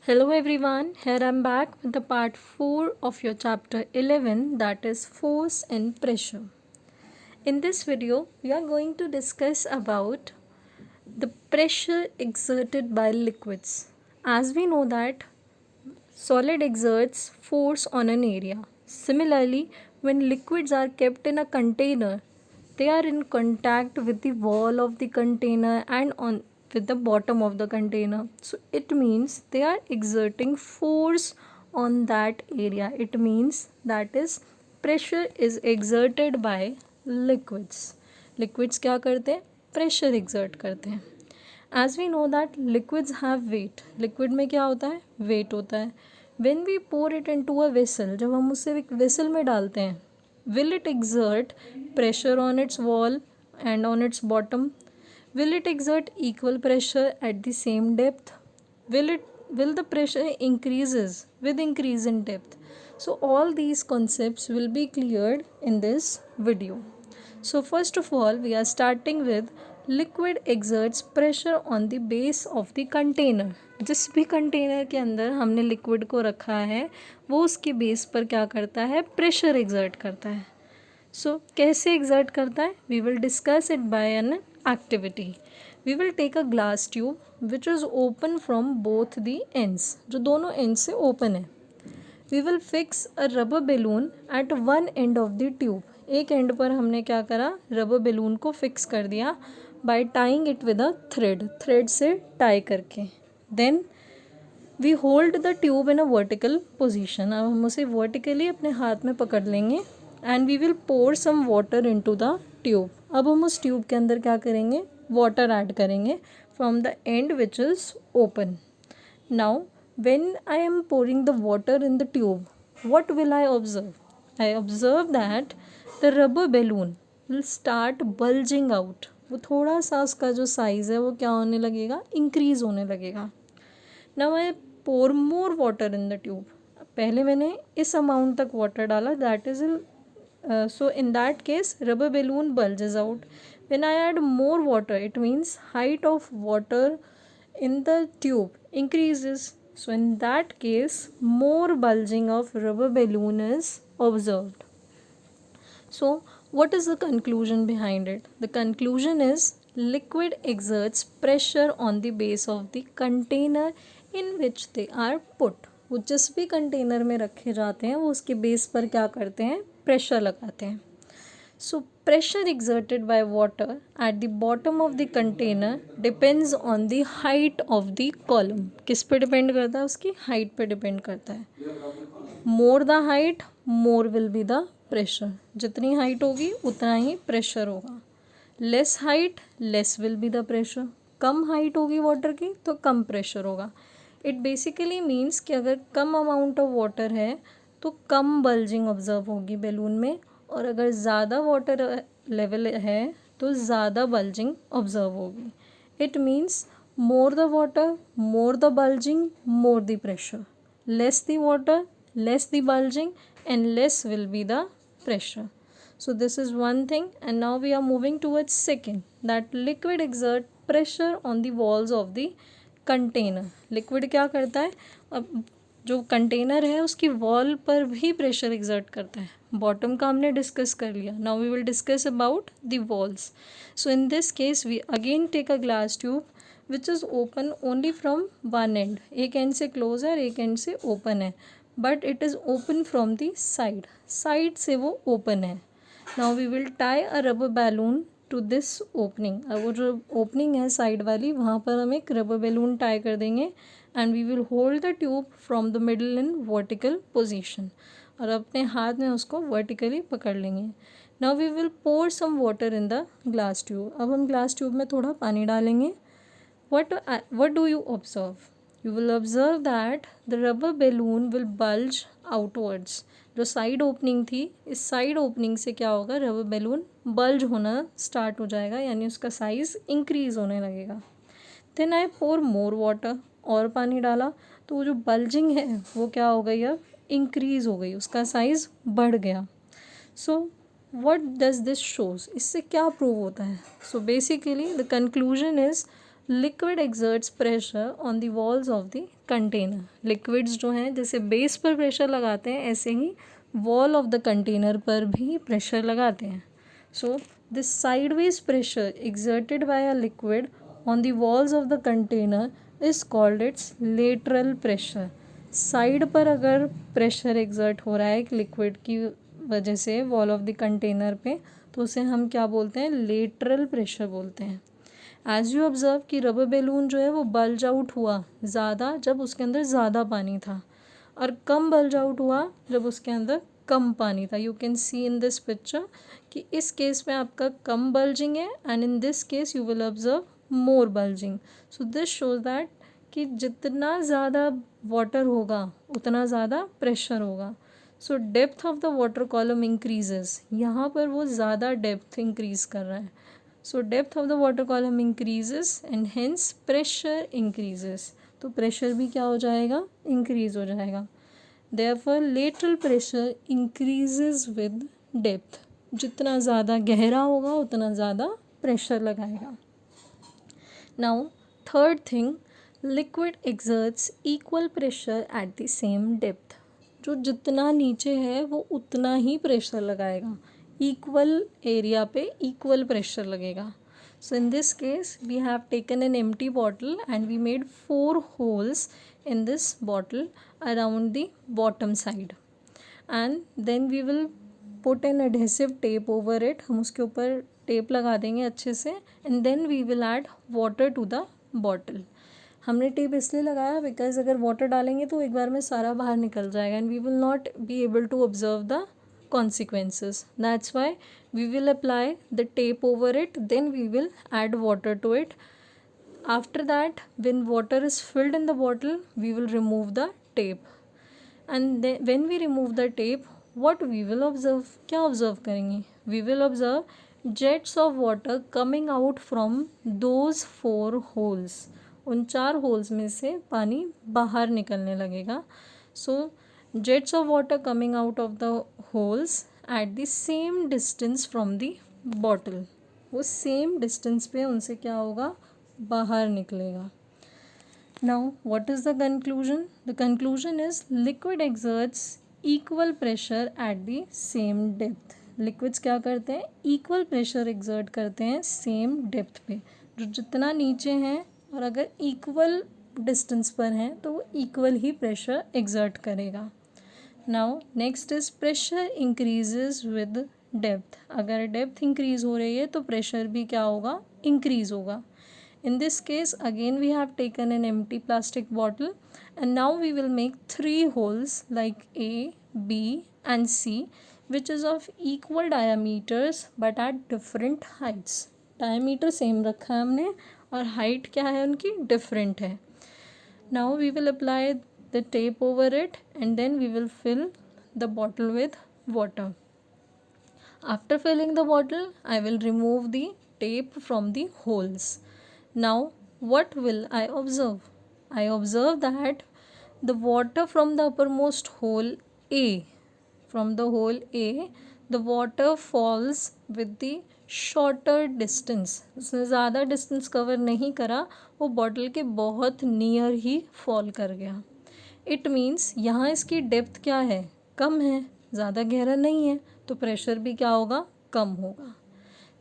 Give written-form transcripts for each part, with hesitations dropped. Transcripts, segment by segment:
Hello everyone, here I'm back with the part 4 of your chapter 11, that is force and pressure. In this video, we are going to discuss about the pressure exerted by liquids. As we know that solid exerts force on an area. Similarly, when liquids are kept in a container, they are in contact with the wall of the container and on with the bottom of the container. So it means they are exerting force on that area. It means that is pressure is exerted by liquids. Liquids क्या करते हैं? Pressure exert करते हैं. As we know that liquids have weight. Liquid में क्या होता है? Weight होता है. When we pour it into a vessel, जब हम उसे एक vessel में डालते हैं, will it exert pressure on its wall and on its bottom? Will it exert equal pressure at the same depth? Will the pressure increases with increase in depth? So all these concepts will be cleared in this video. So first of all, we are starting with liquid exerts pressure on the base of the container. जिस भी container के अंदर हमने liquid को रखा है वो उसके बेस पर क्या करता है? प्रेशर एग्जर्ट करता है. सो कैसे एग्जर्ट करता है? We will discuss it by an activity. We will take a glass tube which is open from both the ends, जो दोनों एंड से ओपन है. We will fix a rubber balloon at one end of the tube. एक end पर हमने क्या करा? Rubber balloon को फिक्स कर दिया by tying it with a thread से टाई करके. Then we hold the tube in a vertical position. अब हम उसे वर्टिकली अपने हाथ में पकड़ लेंगे and we will pour some water into the tube. अब हम उस ट्यूब के अंदर क्या करेंगे? वाटर ऐड करेंगे from the end which is open. Now, when I am pouring the water in the tube, what will I observe? I observe that the rubber balloon will start bulging out. वो थोड़ा सा उसका जो size है वो क्या होने लगेगा? इंक्रीज़ होने लगेगा. Now I pour more water in the tube. पहले मैंने इस अमाउंट तक वाटर डाला, that is so in that case rubber balloon bulges out. When I add more water, it means height of water in the tube increases. So in that case more bulging of rubber balloon is observed. So what is the conclusion behind it? The conclusion is liquid exerts pressure on the base of the container in which they are put. वो जिस भी container में रखे जाते हैं वो उसके base पर क्या करते हैं? प्रेशर लगाते हैं. So pressure exerted by water at the bottom of the container depends on the height of the column. किस पे डिपेंड करता है? उसकी हाइट पे डिपेंड करता है. More the height, more will be the pressure. जितनी हाइट होगी उतना ही प्रेशर होगा. Less height, less will be the pressure. Come height होगी वाटर की तो कम प्रेशर होगा. इट बेसिकली मीन्स कि अगर कम अमाउंट ऑफ वाटर है तो कम बल्जिंग ऑब्जर्व होगी बैलून में, और अगर ज़्यादा वाटर लेवल है तो ज़्यादा बल्जिंग ऑब्जर्व होगी. It means more the water, more the bulging, more the pressure. Less the water, less the bulging, and less will be the pressure. So this is one thing, and now we are moving towards second, that liquid exert pressure on the walls of the container. liquid क्या करता है? अब जो container है उसकी wall पर भी pressure exert करता है. बॉटम का हमने डिस्कस कर लिया. Now we will discuss about the walls. So in this case we again take a glass tube which is open only from one end. एक एंड से क्लोज है और एक एंड से ओपन है, but it is open from the side से वो open है. Now we will tie a rubber balloon to this opening. अब वो जो ओपनिंग है साइड वाली वहाँ पर हम एक रबर बैलून टाई कर देंगे and we will hold the tube from the middle in vertical position. और अपने हाथ में उसको वर्टिकली पकड़ लेंगे. Now we will pour some water in the glass tube. अब हम ग्लास ट्यूब में थोड़ा पानी डालेंगे. what do you observe? You will observe that the rubber balloon will bulge outwards. जो साइड ओपनिंग थी, इस साइड ओपनिंग से क्या होगा? रबर बैलून बल्ज होना स्टार्ट हो जाएगा, यानी उसका साइज़ इंक्रीज होने लगेगा. Then I pour more water. और पानी डाला तो वो जो बल्जिंग है वो क्या हो गई? अब इंक्रीज हो गई, उसका साइज़ बढ़ गया. सो what does this shows? इससे क्या प्रूव होता है? So basically the conclusion is liquid exerts pressure on the walls of the container. Liquids जो हैं जैसे बेस पर प्रेशर लगाते हैं ऐसे ही वॉल ऑफ द कंटेनर पर भी प्रेशर लगाते हैं. So this sideways pressure exerted by a liquid on the walls of the container is called its lateral pressure. Side पर अगर प्रेशर एक्सर्ट हो रहा है एक लिक्विड की वजह से वॉल ऑफ द कंटेनर पे, तो उसे हम क्या बोलते हैं, लेटरल प्रेशर बोलते हैं. एज यू ऑब्जर्व कि रबर बैलून जो है वो बल्ज आउट हुआ ज़्यादा जब उसके अंदर ज़्यादा पानी था, और कम बल्ज आउट हुआ जब उसके अंदर कम पानी था. You can see in this picture कि इस केस में आपका कम बल्जिंग है and in this case you will observe more bulging. So this shows that कि जितना ज़्यादा वाटर होगा उतना ज़्यादा प्रेशर होगा. So depth of the water column increases. यहाँ पर वो ज़्यादा डेप्थ इंक्रीज कर रहा है. So depth of the water column increases and hence pressure increases. तो प्रेशर भी क्या हो जाएगा, इंक्रीज हो जाएगा. Therefore lateral pressure increases with depth. जितना ज़्यादा गहरा होगा उतना ज़्यादा प्रेशर लगाएगा. Now third thing, liquid exerts equal pressure at the same depth. जो जितना नीचे है वो उतना ही प्रेशर लगाएगा. इक्वल एरिया पे इक्वल प्रेशर लगेगा. So in this case we have taken an empty bottle and we made 4 holes in this bottle around the bottom side, and then we will put an adhesive tape over it. हम उसके ऊपर tape लगा देंगे अच्छे से and then we will add water to the bottle. हमने tape इसलिए लगाया बिकॉज अगर वाटर डालेंगे तो एक बार में सारा बाहर निकल जाएगा and we will not be able to observe the consequences. That's why we will apply the tape over it, then we will add water to it. After that, when water is filled in the bottle, we will remove the tape. And then when we remove the tape, what we will observe? क्या observe करेंगे? We will observe jets of water coming out from those 4 holes. उन 4 holes में से पानी बाहर निकलने लगेगा. So jets of water coming out of the holes at the same distance from the bottle. वो same distance पे उनसे क्या होगा, बाहर निकलेगा. Now what is the conclusion? The conclusion is liquid exerts equal pressure at the same depth. Liquids क्या करते हैं, इक्वल प्रेशर एक्सर्ट करते हैं सेम डेप्थ पे. जो जितना नीचे हैं और अगर इक्वल डिस्टेंस पर हैं तो वो इक्वल ही प्रेशर एक्सर्ट करेगा. Now next is pressure increases with depth. अगर डेप्थ इंक्रीज हो रही है तो प्रेशर भी क्या होगा, इंक्रीज होगा. In this case again we have taken an empty plastic bottle and now we will make 3 holes like A, B and C which is of equal diameters but at different heights. Diameter same रखा है हमने और height क्या है उनकी, different है. Now we will apply the tape over it and then we will fill the bottle with water. After filling the bottle I will remove the tape from the holes. Now what will I observe? I observe that the water from the uppermost hole A, from the hole A, the water falls with the shorter distance. उसने ज़्यादा distance cover नहीं करा, वो bottle के बहुत near ही fall कर गया. It means यहाँ इसकी डेप्थ क्या है, कम है, ज़्यादा गहरा नहीं है, तो प्रेशर भी क्या होगा, कम होगा.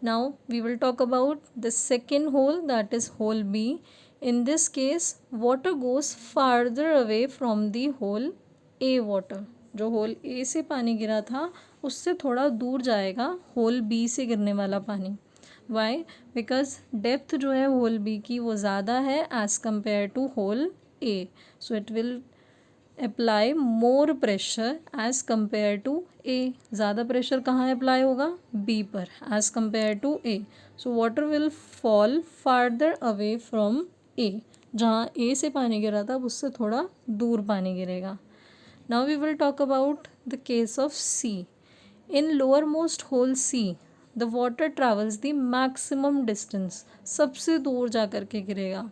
Now we will talk about the second hole, that is hole B. In this case water goes farther away from the hole A water. जो होल A से पानी गिरा था उससे थोड़ा दूर जाएगा होल B से गिरने वाला पानी. Why? Because depth जो है होल B की वो ज़्यादा है as compared to hole A. So it will apply more pressure as compared to A. ज़्यादा प्रेशर कहाँ अप्लाई होगा, B पर as compared to A. So water will fall farther away from A. जहाँ A से पानी गिरा था उससे थोड़ा दूर पानी गिरेगा. Now we will talk about the case of C. In lowermost hole C, the water travels the maximum distance. सबसे दूर जा कर के गिरेगा.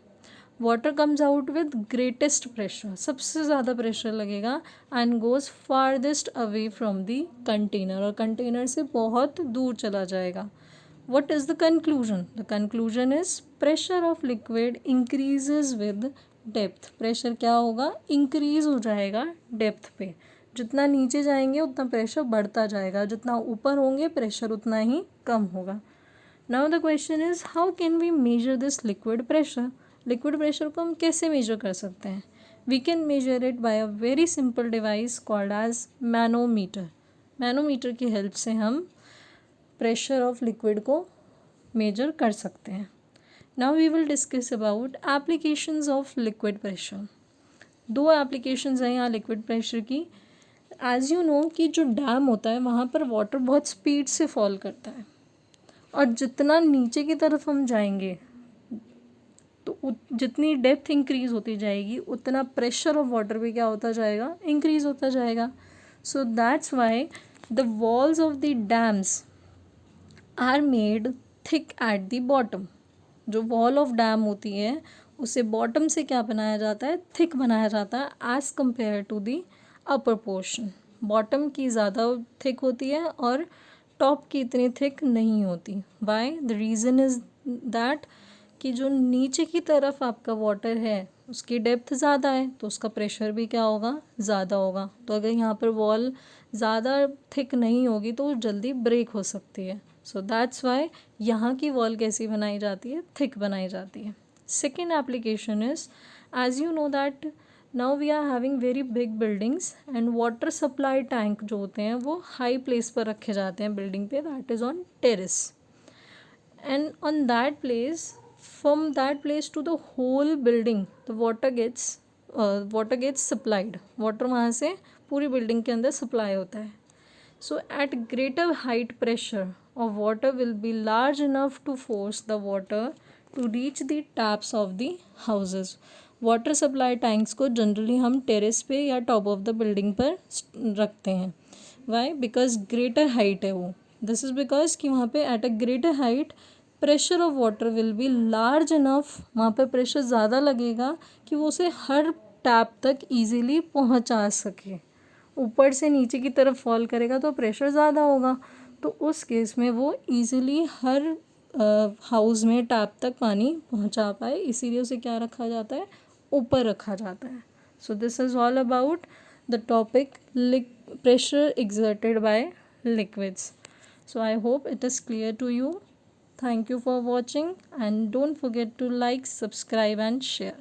Water comes out with greatest pressure. सबसे ज़्यादा प्रेशर लगेगा and goes farthest away from the container. और कंटेनर से बहुत दूर चला जाएगा. what is the conclusion? The conclusion is pressure of liquid increases with depth. Pressure क्या होगा? इंक्रीज हो जाएगा डेप्थ पे. जितना नीचे जाएंगे उतना प्रेशर बढ़ता जाएगा, जितना ऊपर होंगे प्रेशर उतना ही कम होगा. Now the question is how can we measure this liquid pressure? Liquid pressure को हम कैसे मेजर कर सकते हैं? We can measure it by a very simple device called as manometer. Manometer की हेल्प से हम प्रेशर ऑफ लिक्विड को मेजर कर सकते हैं. Now we will discuss about applications of liquid pressure. दो एप्लीकेशंस हैं यहाँ लिक्विड प्रेशर की. एज यू नो कि जो डैम होता है वहाँ पर वाटर बहुत स्पीड से फॉल करता है, और जितना नीचे की तरफ हम जाएंगे तो जितनी डेप्थ इंक्रीज होती जाएगी उतना प्रेशर ऑफ वाटर पे क्या होता जाएगा? इंक्रीज होता जाएगा. So that's why the walls of the dams are made thick at the bottom. जो वॉल ऑफ डैम होती है उसे बॉटम से क्या बनाया जाता है? थिक बनाया जाता है as compare to the upper portion. Bottom की ज़्यादा थिक होती है और टॉप की इतनी थिक नहीं होती. Why? The reason is that कि जो नीचे की तरफ आपका वाटर है उसकी डेप्थ ज़्यादा है तो उसका प्रेशर भी क्या होगा? ज़्यादा होगा. तो अगर यहाँ पर वॉल ज़्यादा थिक नहीं होगी तो वो जल्दी ब्रेक हो सकती है. सो दैट्स वाई यहाँ की वॉल कैसी बनाई जाती है? थिक बनाई जाती है. Second application is as you know that now we are having very big buildings and water supply tank जो होते हैं वो हाई प्लेस पर रखे जाते हैं बिल्डिंग पे, that is on terrace. And on that place, from that place to the whole building the water gets supplied. water वहाँ से पूरी building के अंदर supply होता है. so at greater height pressure of water will be large enough to force the water to reach the taps of the houses. Water supply tanks को generally हम terrace पे या टॉप ऑफ द बिल्डिंग पर रखते हैं. Y? Because greater height है वो. This is because कि वहाँ पे at a greater height pressure of water will be large enough. वहाँ पे प्रेशर ज़्यादा लगेगा कि वो उसे हर टैप तक ईजीली पहुँचा सके. ऊपर से नीचे की तरफ फॉल करेगा तो प्रेशर ज़्यादा होगा, तो उस केस में वो ईज़िली हर हाउस में टैप तक पानी पहुँचा पाए, इसीलिए उसे क्या रखा जाता है? ऊपर रखा जाता है. So this is all about the topic pressure exerted by liquids. So I hope it is clear to you. Thank you for watching and don't forget to like, subscribe and share.